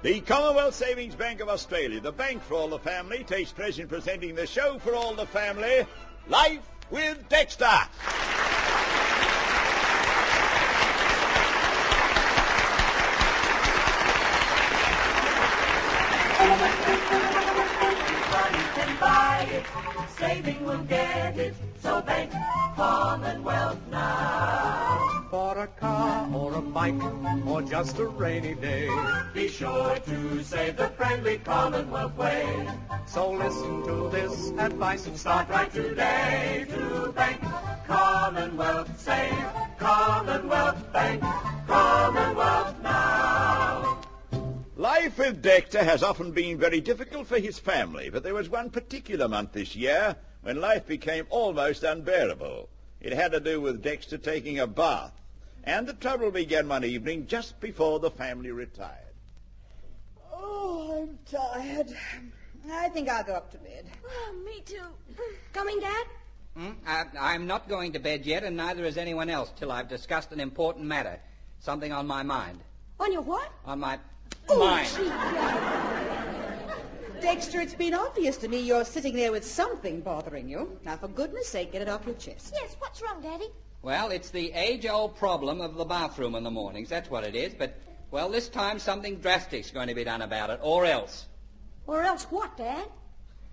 The Commonwealth Savings Bank of Australia, the bank for all the family, takes pleasure in presenting the show for all the family, Life with Dexter. Saving will get it, so bank Commonwealth now. For a car or a bike or just a rainy day, Be sure to save the friendly Commonwealth way. so listen to this advice and Start right today to bank Commonwealth. Save Commonwealth Bank, Commonwealth now. Life with Dexter has often been very difficult for his family, but there was one particular month this year when life became almost unbearable. It had to do with Dexter taking a bath, and the trouble began one evening just before the family retired. Oh, I'm tired. I think I'll go up to bed. Oh, me too. Coming, Dad? I'm not going to bed yet, and neither is anyone else, till I've discussed an important matter. Something on my mind. On your what? On my Oh, mind. gee, Dad. Dexter, it's been obvious to me you're sitting there with something bothering you. Now, for goodness sake, get it off your chest. Yes, what's wrong, Daddy? Well, it's the age-old problem of the bathroom in the mornings. That's what it is. But, well, this time something drastic's going to be done about it. Or else. Or else what, Dad?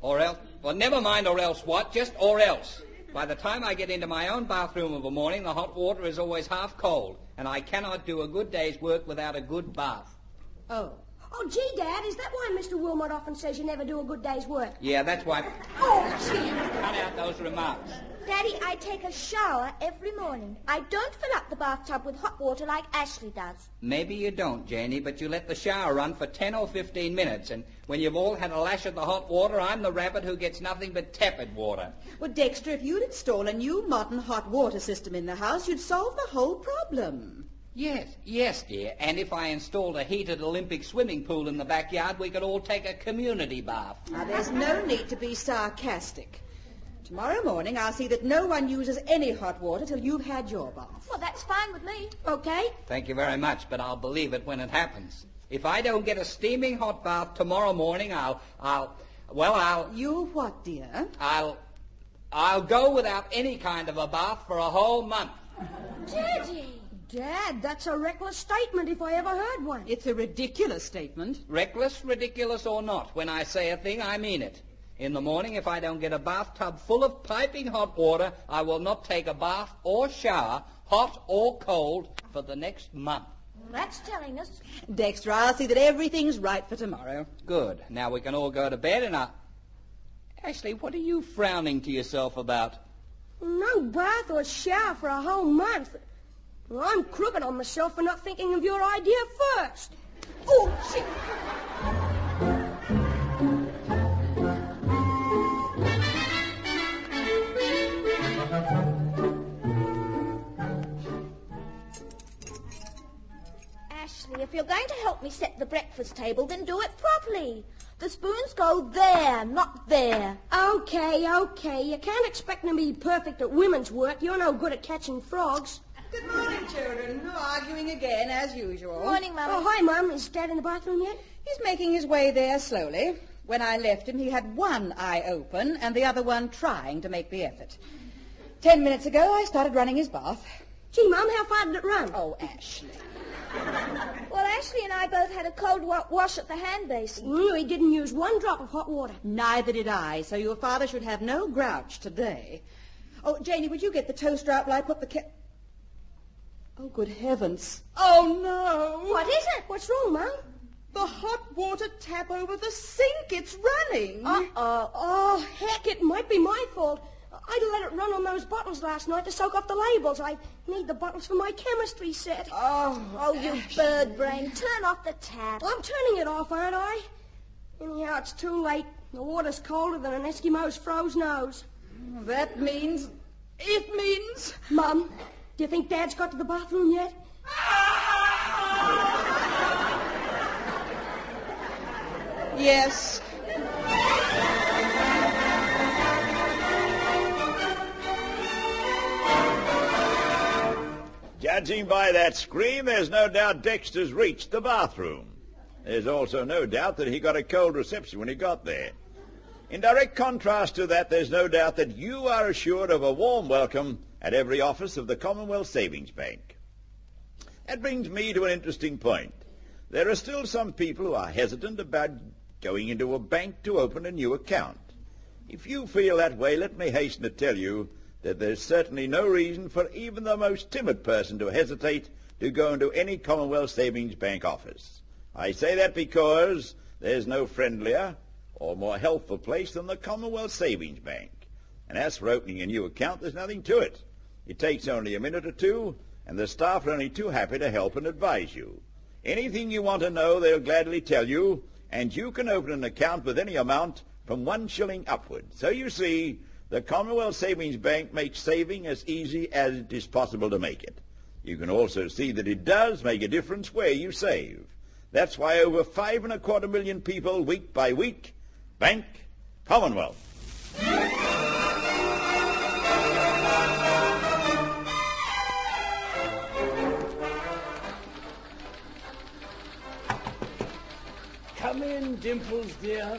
Or else. Well, never mind or else what. Just or else. By the time I get into my own bathroom of a morning, the hot water is always half cold. And I cannot do a good day's work without a good bath. Oh. Oh, gee, Dad, is that why Mr. Wilmot often says you never do a good day's work? Yeah, that's why. Oh, gee. Cut out those remarks. Daddy, I take a shower every morning. I don't fill up the bathtub with hot water like Ashley does. Maybe you don't, Janie, but you let the shower run for 10 or 15 minutes, and when you've all had a lash of the hot water, I'm the rabbit who gets nothing but tepid water. Well, Dexter, if you'd install a new modern hot water system in the house, you'd solve the whole problem. Yes, dear, and if I installed a heated Olympic swimming pool in the backyard, we could all take a community bath. Now, there's no need to be sarcastic. Tomorrow morning, I'll see that no one uses any hot water till you've had your bath. Well, that's fine with me. Okay. Thank you very much, but I'll believe it when it happens. If I don't get a steaming hot bath tomorrow morning, I'll... You what, dear? I'll go without any kind of a bath for a whole month. Daddy! Dad, that's a reckless statement if I ever heard one. It's a ridiculous statement. Reckless, ridiculous, or not, when I say a thing, I mean it. In the morning, if I don't get a bathtub full of piping hot water, I will not take a bath or shower, hot or cold, for the next month. That's telling us. Dexter, I'll see that everything's right for tomorrow. Good. Now we can all go to bed and Ashley, what are you frowning to yourself about? No bath or shower for a whole month. Well, I'm crooked on myself for not thinking of your idea first. Oh, gee. Ashley, if you're going to help me set the breakfast table, then do it properly. The spoons go there, not there. Okay. You can't expect me to be perfect at women's work. You're no good at catching frogs. Good morning, children. Arguing again, as usual. Morning, Mum. Oh, hi, Mum. Is Dad in the bathroom yet? He's making his way there slowly. When I left him, he had one eye open and the other one trying to make the effort. 10 minutes ago, I started running his bath. Gee, Mum, how far did it run? Oh, Ashley. Well, Ashley and I both had a cold wash at the hand basin. He didn't use one drop of hot water. Neither did I, so your father should have no grouch today. Oh, Janie, would you get the toaster out while I put the Oh, good heavens. Oh, no. What is it? What's wrong, Mum? The hot water tap over the sink. It's running. Uh-oh. Oh, heck, it might be my fault. I'd let it run on those bottles last night to soak up the labels. I need the bottles for my chemistry set. Oh, you bird brain. Turn off the tap. I'm turning it off, aren't I? Anyhow, it's too late. The water's colder than an Eskimo's froze nose. That means... It means... Mum, do you think Dad's got to the bathroom yet? Yes. Judging by that scream, there's no doubt Dexter's reached the bathroom. There's also no doubt that he got a cold reception when he got there. In direct contrast to that, there's no doubt that you are assured of a warm welcome at every office of the Commonwealth Savings Bank. That brings me to an interesting point. There are still some people who are hesitant about going into a bank to open a new account. If you feel that way, let me hasten to tell you that there's certainly no reason for even the most timid person to hesitate to go into any Commonwealth Savings Bank office. I say that because there's no friendlier or more helpful place than the Commonwealth Savings Bank. And as for opening a new account, there's nothing to it. It takes only a minute or two, and the staff are only too happy to help and advise you. Anything you want to know, they'll gladly tell you, and you can open an account with any amount from 1 shilling upward. So you see, the Commonwealth Savings Bank makes saving as easy as it is possible to make it. You can also see that it does make a difference where you save. That's why over 5.25 million people, week by week, bank Commonwealth. Come in, Dimples, dear.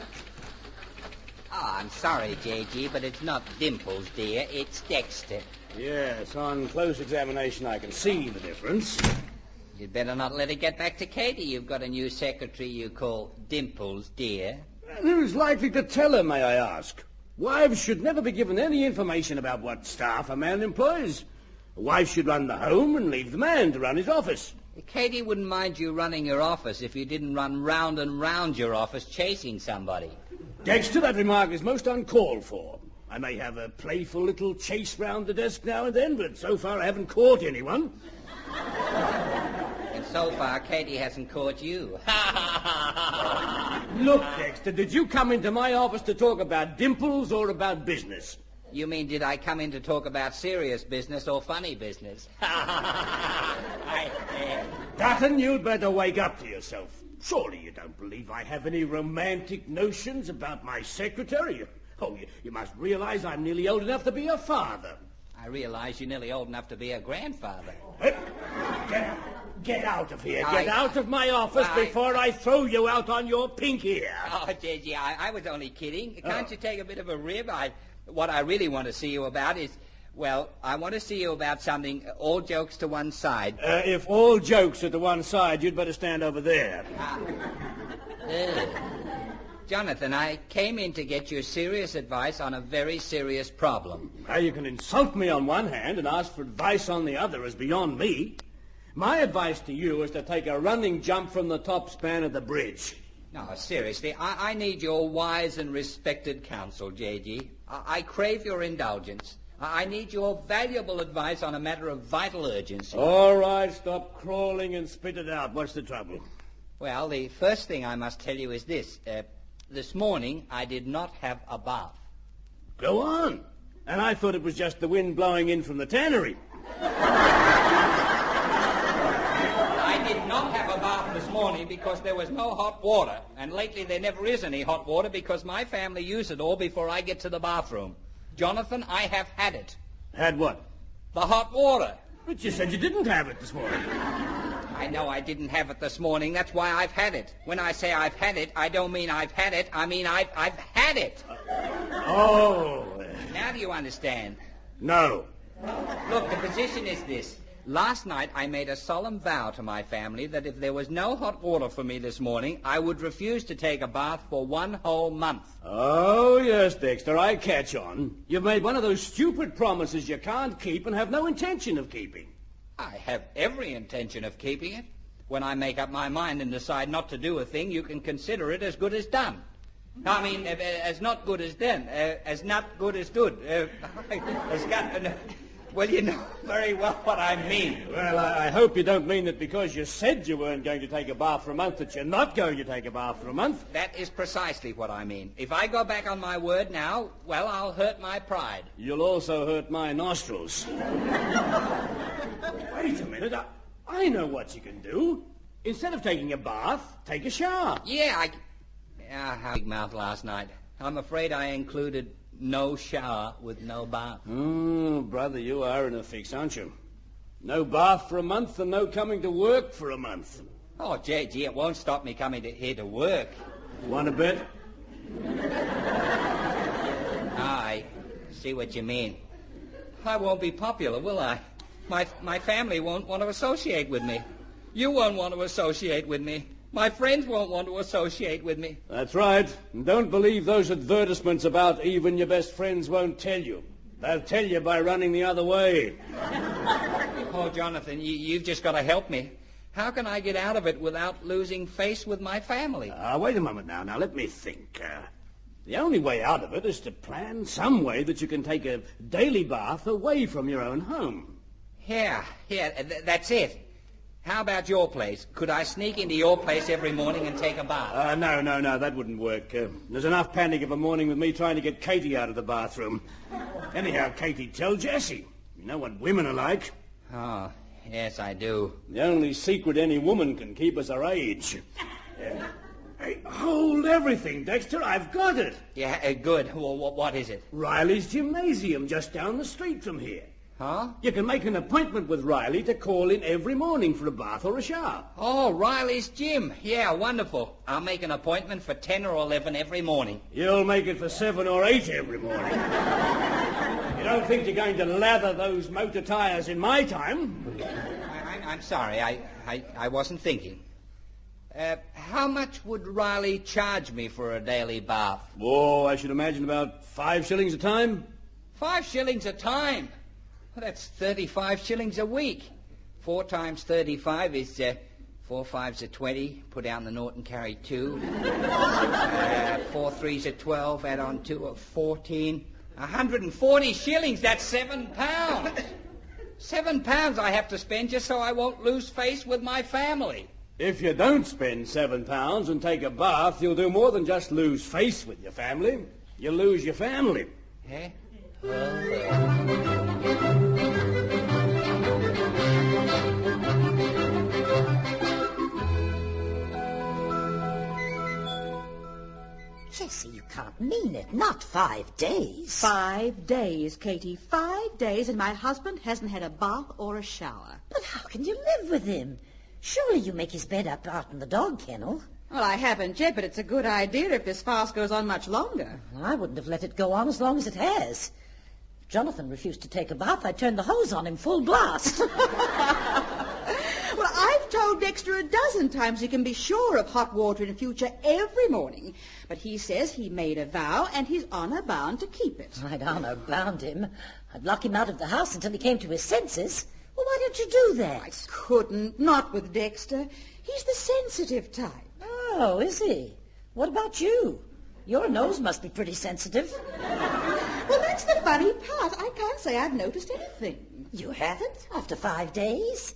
Oh, I'm sorry, J.G., but it's not Dimples, dear. It's Dexter. Yes, on close examination I can see the difference. You'd better not let it get back to Katie. You've got a new secretary you call Dimples, dear. And who's likely to tell her, may I ask? Wives should never be given any information about what staff a man employs. A wife should run the home and leave the man to run his office. Katie wouldn't mind you running your office if you didn't run round and round your office chasing somebody. Dexter, that remark is most uncalled for. I may have a playful little chase round the desk now and then, but so far I haven't caught anyone. And so far, Katie hasn't caught you. Look, Dexter, did you come into my office to talk about Dimples or about business? You mean, did I come in to talk about serious business or funny business? Dutton, you'd better wake up to yourself. Surely you don't believe I have any romantic notions about my secretary? Oh, you must realize I'm nearly old enough to be a father. I realize you're nearly old enough to be a grandfather. Get out of here. Get out of my office before I throw you out on your pink ear. Oh, J.G., I was only kidding. Can't you take a bit of a rib? What I really want to see you about is, well, I want to see you about something, all jokes to one side. If all jokes are to one side, you'd better stand over there. Jonathan, I came in to get your serious advice on a very serious problem. Now, you can insult me on one hand and ask for advice on the other is beyond me. My advice to you is to take a running jump from the top span of the bridge. No, seriously, I need your wise and respected counsel, J.G. I crave your indulgence. I need your valuable advice on a matter of vital urgency. All right, stop crawling and spit it out. What's the trouble? Well, the first thing I must tell you is this. This morning, I did not have a bath. Go on. And I thought it was just the wind blowing in from the tannery. I did not have a bath this morning because there was no hot water. And lately there never is any hot water because my family use it all before I get to the bathroom. Jonathan, I have had it. Had what? The hot water. But you said you didn't have it this morning. I know I didn't have it this morning. That's why I've had it. When I say I've had it, I don't mean I've had it. I mean I've had it. Oh. Now do you understand? No. Look, the position is this. Last night I made a solemn vow to my family that if there was no hot water for me this morning, I would refuse to take a bath for 1 whole month. Oh, yes, Dexter, I catch on. You've made one of those stupid promises you can't keep and have no intention of keeping. I have every intention of keeping it. When I make up my mind and decide not to do a thing, you can consider it as good as done. I mean, as not good as done, as not good as good. Well, you know very well what I mean. Well, I hope you don't mean that because you said you weren't going to take a bath for a month that you're not going to take a bath for a month. That is precisely what I mean. If I go back on my word now, well, I'll hurt my pride. You'll also hurt my nostrils. Wait a minute. I know what you can do. Instead of taking a bath, take a shower. Yeah, how big mouth last night. I'm afraid I included no shower with no bath. Oh, brother, you are in a fix, aren't you? No bath for a month and no coming to work for a month. Oh, gee, it won't stop me coming here to work. Want a bet? I see what you mean. I won't be popular, will I? My family won't want to associate with me. You won't want to associate with me. My friends won't want to associate with me. That's right. And don't believe those advertisements about even your best friends won't tell you. They'll tell you by running the other way. Oh, Jonathan, you've just got to help me. How can I get out of it without losing face with my family? Wait a moment now. Now, let me think. The only way out of it is to plan some way that you can take a daily bath away from your own home. Yeah, that's it. How about your place? Could I sneak into your place every morning and take a bath? No, that wouldn't work. There's enough panic of a morning with me trying to get Katie out of the bathroom. Anyhow, Katie, tell Jessie. You know what women are like. Oh, yes, I do. The only secret any woman can keep is her age. Hey, hold everything, Dexter. I've got it. Yeah, good. Well, what is it? Riley's Gymnasium, just down the street from here. Huh? You can make an appointment with Riley to call in every morning for a bath or a shower. Oh, Riley's gym. Yeah, wonderful. I'll make an appointment for 10 or 11 every morning. You'll make it for 7 or 8 every morning. You don't think you're going to lather those motor tires in my time? I'm sorry. I wasn't thinking. How much would Riley charge me for a daily bath? Oh, I should imagine about 5 shillings a time. 5 shillings a time? Well, that's 35 shillings a week. 4 times 35 is 4 5s are 20. Put down the naught and carry 2. 4 3s are 12. Add on 2 are 14. 140 shillings. That's £7. £7 I have to spend just so I won't lose face with my family. If you don't spend £7 and take a bath, you'll do more than just lose face with your family. You'll lose your family. Eh? Jessie, you can't mean it. Not 5 days. 5 days, Katie. 5 days, and my husband hasn't had a bath or a shower. But how can you live with him? Surely you make his bed up out in the dog kennel. Well, I haven't yet, but it's a good idea if this farce goes on much longer. I wouldn't have let it go on as long as it has. If Jonathan refused to take a bath, I'd turn the hose on him full blast. Well, I've told Dexter a dozen times he can be sure of hot water in future every morning. But he says he made a vow and he's honor bound to keep it. I'd honor bound him. I'd lock him out of the house until he came to his senses. Well, why don't you do that? I couldn't. Not with Dexter. He's the sensitive type. Oh, is he? What about you? Your nose must be pretty sensitive. Well, that's the funny part. I can't say I've noticed anything. You haven't? After 5 days?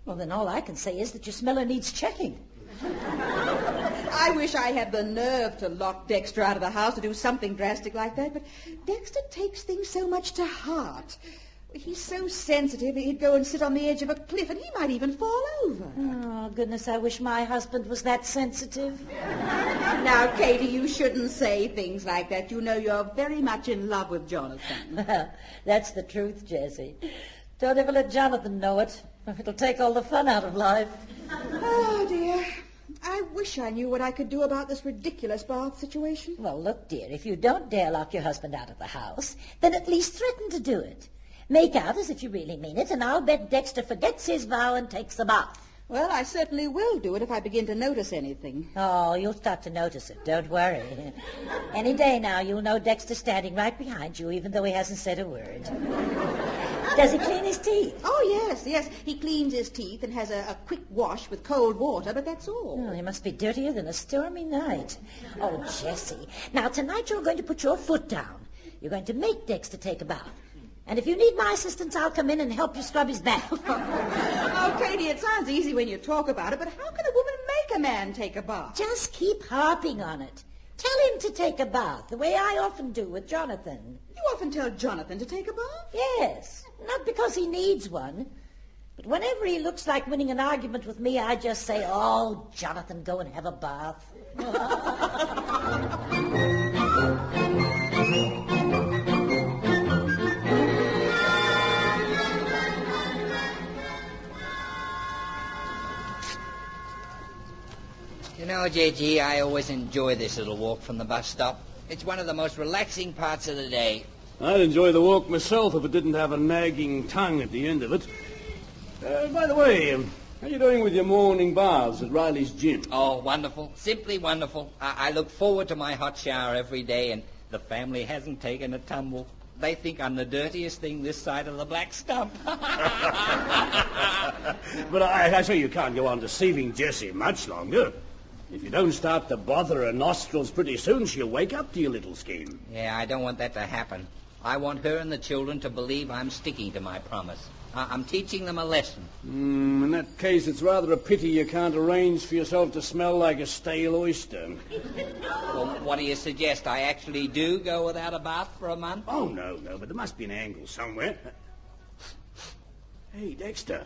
Well, then all I can say is that your smeller needs checking. I wish I had the nerve to lock Dexter out of the house to do something drastic like that, but Dexter takes things so much to heart. He's so sensitive, he'd go and sit on the edge of a cliff, and he might even fall over. Oh, goodness, I wish my husband was that sensitive. Now, Katie, you shouldn't say things like that. You know you're very much in love with Jonathan. Well, that's the truth, Jessie. Don't ever let Jonathan know it. It'll take all the fun out of life. Oh, dear. I wish I knew what I could do about this ridiculous bath situation. Well, look, dear, if you don't dare lock your husband out of the house, then at least threaten to do it. Make out as if you really mean it, and I'll bet Dexter forgets his vow and takes a bath. Well, I certainly will do it if I begin to notice anything. Oh, you'll start to notice it. Don't worry. Any day now, you'll know Dexter standing right behind you, even though he hasn't said a word. Does he clean his teeth? Oh, yes. He cleans his teeth and has a quick wash with cold water, but that's all. Oh, he must be dirtier than a stormy night. Oh, Jessie. Now, tonight you're going to put your foot down. You're going to make Dexter take a bath. And if you need my assistance, I'll come in and help you scrub his back. Oh, Katie, it sounds easy when you talk about it, but how can a woman make a man take a bath? Just keep harping on it. Tell him to take a bath, the way I often do with Jonathan. You often tell Jonathan to take a bath? Yes, not because he needs one. But whenever he looks like winning an argument with me, I just say, "Oh, Jonathan, go and have a bath." You know, J.G., I always enjoy this little walk from the bus stop. It's one of the most relaxing parts of the day. I'd enjoy the walk myself if it didn't have a nagging tongue at the end of it. By the way, how are you doing with your morning baths at Riley's gym? Oh, wonderful. Simply wonderful. I look forward to my hot shower every day, and the family hasn't taken a tumble. They think I'm the dirtiest thing this side of the black stump. But I say you can't go on deceiving Jessie much longer. If you don't start to bother her nostrils pretty soon, she'll wake up to your little scheme. Yeah, I don't want that to happen. I want her and the children to believe I'm sticking to my promise. I'm teaching them a lesson. In that case, it's rather a pity you can't arrange for yourself to smell like a stale oyster. Well, what do you suggest? I actually do go without a bath for a month? Oh, no, but there must be an angle somewhere. Hey, Dexter,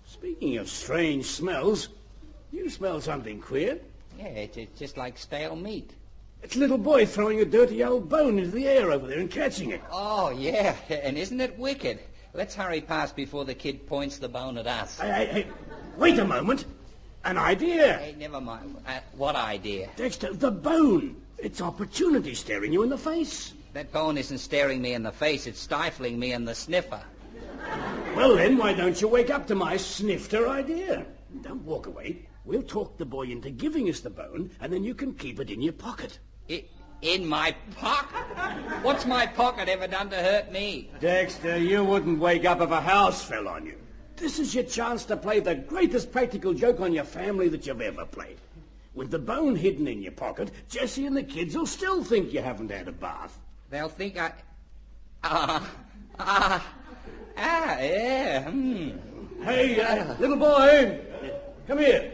speaking of strange smells, you smell something queer. Yeah, it's just like stale meat. It's a little boy throwing a dirty old bone into the air over there and catching it. Oh, yeah, and isn't it wicked? Let's hurry past before the kid points the bone at us. Hey, wait a moment. An idea. Hey, never mind. What idea? Dexter, the bone. It's opportunity staring you in the face. That bone isn't staring me in the face. It's stifling me in the sniffer. Well, then, why don't you wake up to my snifter idea? Don't walk away. We'll talk the boy into giving us the bone, and then you can keep it in your pocket. In my pocket? What's my pocket ever done to hurt me? Dexter, you wouldn't wake up if a house fell on you. This is your chance to play the greatest practical joke on your family that you've ever played. With the bone hidden in your pocket, Jessie and the kids will still think you haven't had a bath. They'll think I... yeah, Hey, little boy, come here.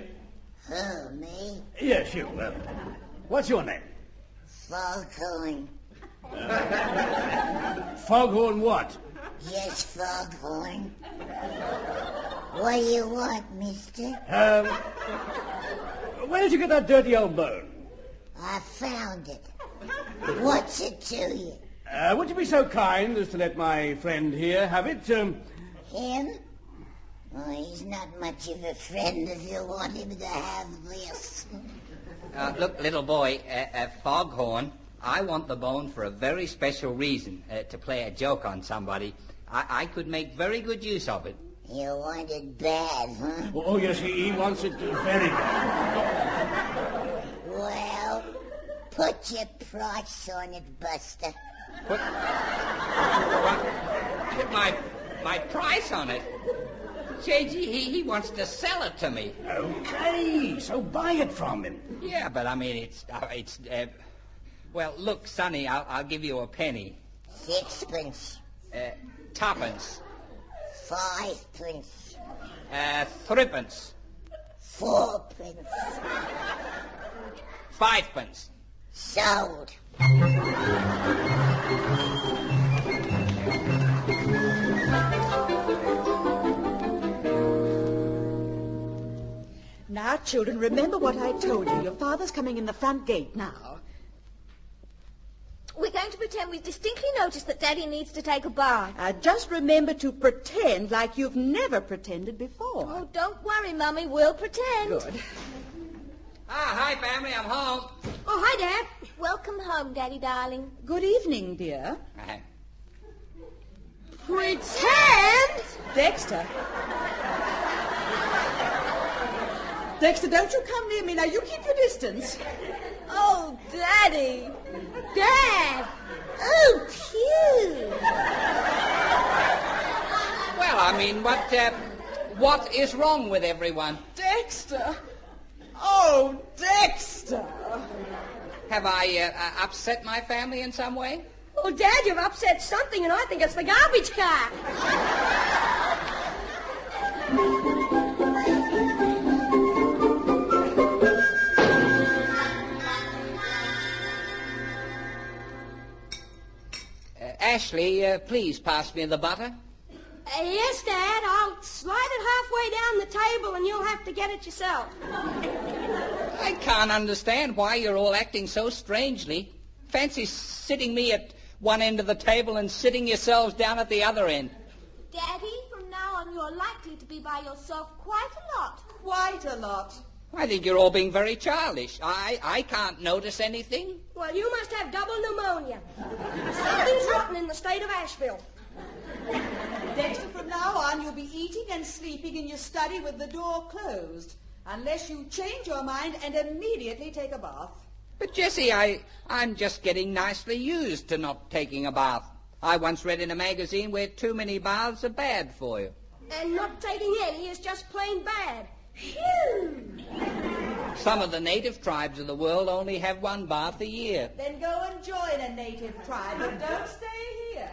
Who, me? Yes, you. What's your name? Foghorn. Foghorn what? Yes, Foghorn. What do you want, mister? Where did you get that dirty old bone? I found it. What's it to you? Would you be so kind as to let my friend here have it? Him? Oh, he's not much of a friend if you want him to have this. Look, little boy, Foghorn, I want the bone for a very special reason, to play a joke on somebody. I could make very good use of it. You want it bad, huh? Oh, yes, he wants it very bad. Well, put your price on it, Buster. Put my price on it? J.G., he wants to sell it to me. Okay, so buy it from him. Yeah, but I mean, well, look, Sonny, I'll give you a penny. 6pence. Twopence. 5pence. 3pence. 4pence. 5pence. Sold. Now, children, remember what I told you. Your father's coming in the front gate now. We're going to pretend we distinctly noticed that Daddy needs to take a bath. Just remember to pretend like you've never pretended before. Oh, don't worry, Mummy. We'll pretend. Good. Hi, family. I'm home. Oh, hi, Dad. Welcome home, Daddy darling. Good evening, dear. Pretend? Dexter. Dexter, don't you come near me. Now, you keep your distance. Oh, Daddy. Dad! Oh, phew. Well, I mean, what is wrong with everyone? Dexter. Oh, Dexter. Have I upset my family in some way? Well, Dad, you've upset something, and I think it's the garbage car. Ashley, please pass me the butter. Yes, Dad. I'll slide it halfway down the table, and you'll have to get it yourself. I can't understand why you're all acting so strangely. Fancy sitting me at one end of the table and sitting yourselves down at the other end. Daddy, from now on you're likely to be by yourself quite a lot. Quite a lot. I think you're all being very childish. I can't notice anything. Well, you must have double pneumonia. Something's rotten in the state of Asheville. Dexter, from now on, you'll be eating and sleeping in your study with the door closed, unless you change your mind and immediately take a bath. But, Jessie, I'm just getting nicely used to not taking a bath. I once read in a magazine where too many baths are bad for you. And not taking any is just plain bad. Phew! Some of the native tribes of the world only have one bath a year. Then go and join a native tribe, but don't stay here.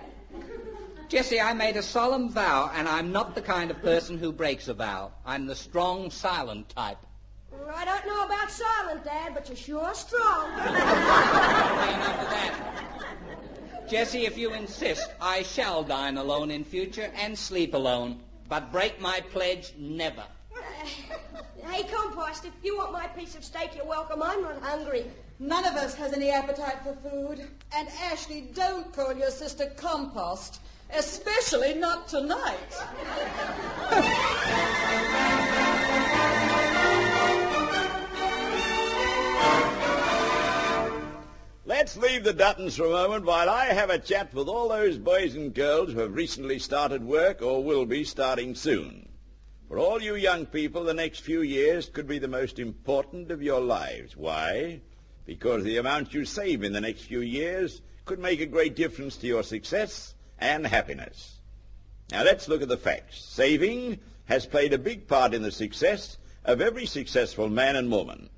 Jessie, I made a solemn vow, and I'm not the kind of person who breaks a vow. I'm the strong, silent type. I don't know about silent, Dad, but you're sure strong. Enough of that. Jessie, if you insist, I shall dine alone in future and sleep alone. But break my pledge, never. Hey, Compost, if you want my piece of steak, you're welcome. I'm not hungry. None of us has any appetite for food. And Ashley, don't call your sister Compost, especially not tonight. Let's leave the Duttons for a moment while I have a chat with all those boys and girls who have recently started work or will be starting soon. For all you young people, the next few years could be the most important of your lives. Why? Because the amount you save in the next few years could make a great difference to your success and happiness. Now let's look at the facts. Saving has played a big part in the success of every successful man and woman.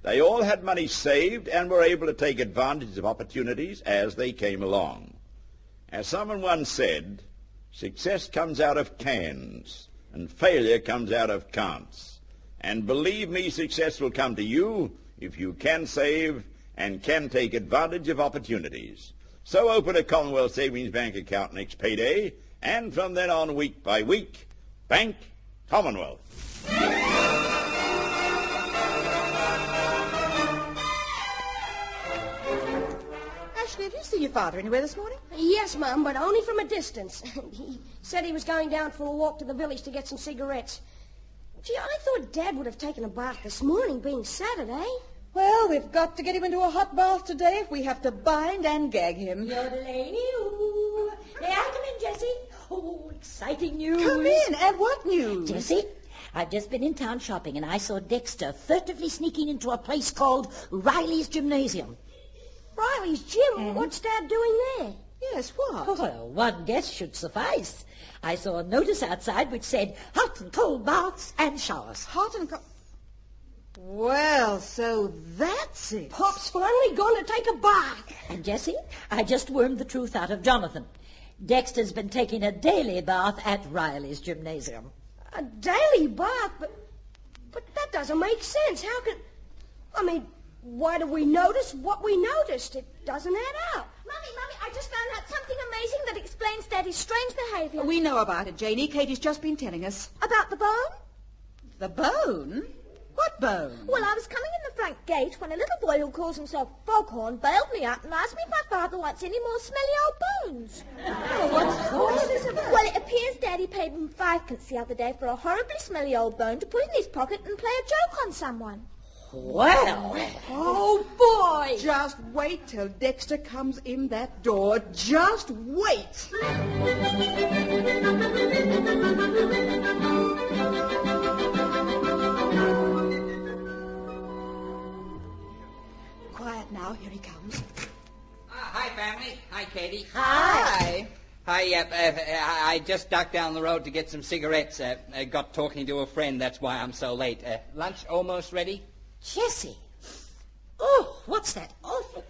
They all had money saved and were able to take advantage of opportunities as they came along. As someone once said, success comes out of cans and failure comes out of can'ts. And believe me, success will come to you if you can save and can take advantage of opportunities. So open a Commonwealth Savings Bank account next payday, and from then on, week by week, Bank Commonwealth. Ashley, have you seen your father anywhere this morning? Yes, Mum, but only from a distance. He said he was going down for a walk to the village to get some cigarettes. Gee, I thought Dad would have taken a bath this morning, being Saturday. Well, we've got to get him into a hot bath today if we have to bind and gag him. Yodeling-oo. May I come in, Jessie? Oh, exciting news. Come in, and what news? Jessie, I've just been in town shopping and I saw Dexter furtively sneaking into a place called Riley's Gymnasium. Riley's gym? What's Dad doing there? Yes, what? Well, one guess should suffice. I saw a notice outside which said hot and cold baths and showers. Hot and cold. Well, so that's it. Pop's finally going to take a bath. And, Jessie, I just wormed the truth out of Jonathan. Dexter's been taking a daily bath at Riley's Gymnasium. A daily bath? But that doesn't make sense. How can... I mean, why do we notice what we noticed? It doesn't add up. Mummy, I just found out something amazing that explains Daddy's strange behavior. We know about it, Janie. Katie's just been telling us. About the bone? The bone? What bone? Well, I was coming in the front gate when a little boy who calls himself Foghorn bailed me out and asked me if my father wants any more smelly old bones. Oh, what's all this about? Well, it appears Daddy paid him 5pence the other day for a horribly smelly old bone to put in his pocket and play a joke on someone. Well. Oh, boy. Just wait till Dexter comes in that door. Just wait. Quiet now. Here he comes. Hi, family. Hi, Katie. Hi. I just ducked down the road to get some cigarettes. Got talking to a friend. That's why I'm so late. Lunch almost ready? Jessie. Oh, what's that awful...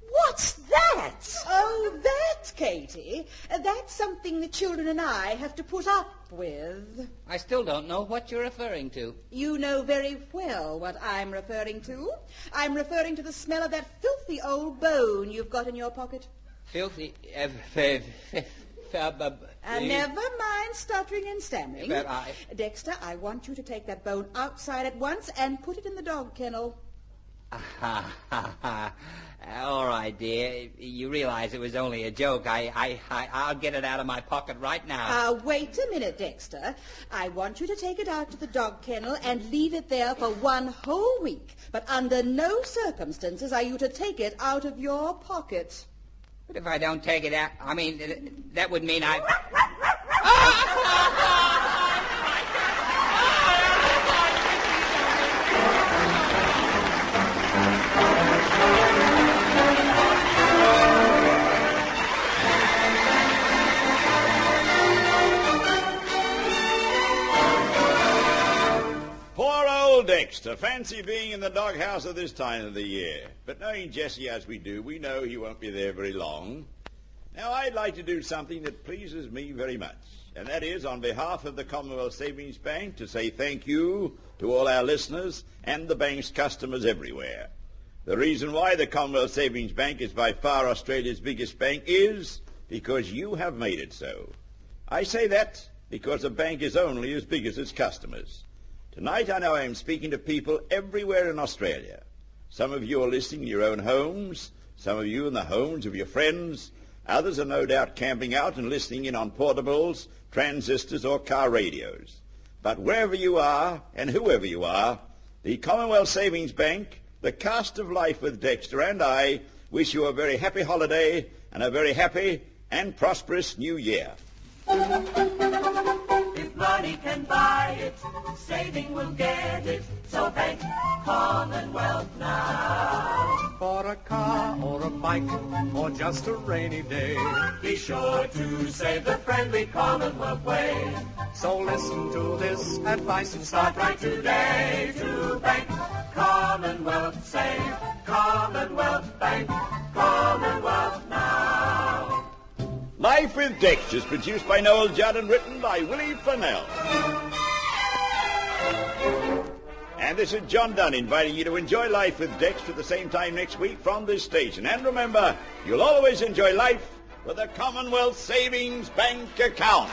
What's that? Oh, that, Katie. That's something the children and I have to put up with. I still don't know what you're referring to. You know very well what I'm referring to. I'm referring to the smell of that filthy old bone you've got in your pocket. Filthy... Never mind stuttering and stammering. But Dexter, I want you to take that bone outside at once and put it in the dog kennel. All right, dear. You realize it was only a joke. I'll get it out of my pocket right now. Wait a minute, Dexter. I want you to take it out to the dog kennel and leave it there for 1 whole week. But under no circumstances are you to take it out of your pocket. But if I don't take it out, I mean, that would mean I... Poor old Dexter. Fancy being in the doghouse at this time of the year. But knowing Jesse as we do, we know he won't be there very long. Now, I'd like to do something that pleases me very much, and that is, on behalf of the Commonwealth Savings Bank, to say thank you to all our listeners and the bank's customers everywhere. The reason why the Commonwealth Savings Bank is by far Australia's biggest bank is because you have made it so. I say that because a bank is only as big as its customers. Tonight I know I am speaking to people everywhere in Australia. Some of you are listening in your own homes, some of you in the homes of your friends, others are no doubt camping out and listening in on portables, transistors or car radios. But wherever you are and whoever you are, the Commonwealth Savings Bank, the cast of Life with Dexter and I wish you a very happy holiday and a very happy and prosperous new year. If money can buy it, saving will get it. So bank Commonwealth now. For a car or a bike or just a rainy day, Be sure to save the friendly Commonwealth way. so listen to this advice and Start start right today to bank Commonwealth. Save Commonwealth Bank. Commonwealth now. Life with Dexter is produced by Noel Judd and written by Willie Fennell. And this is John Dunn inviting you to enjoy Life with Dexter at the same time next week from this station. And remember, you'll always enjoy life with a Commonwealth Savings Bank account.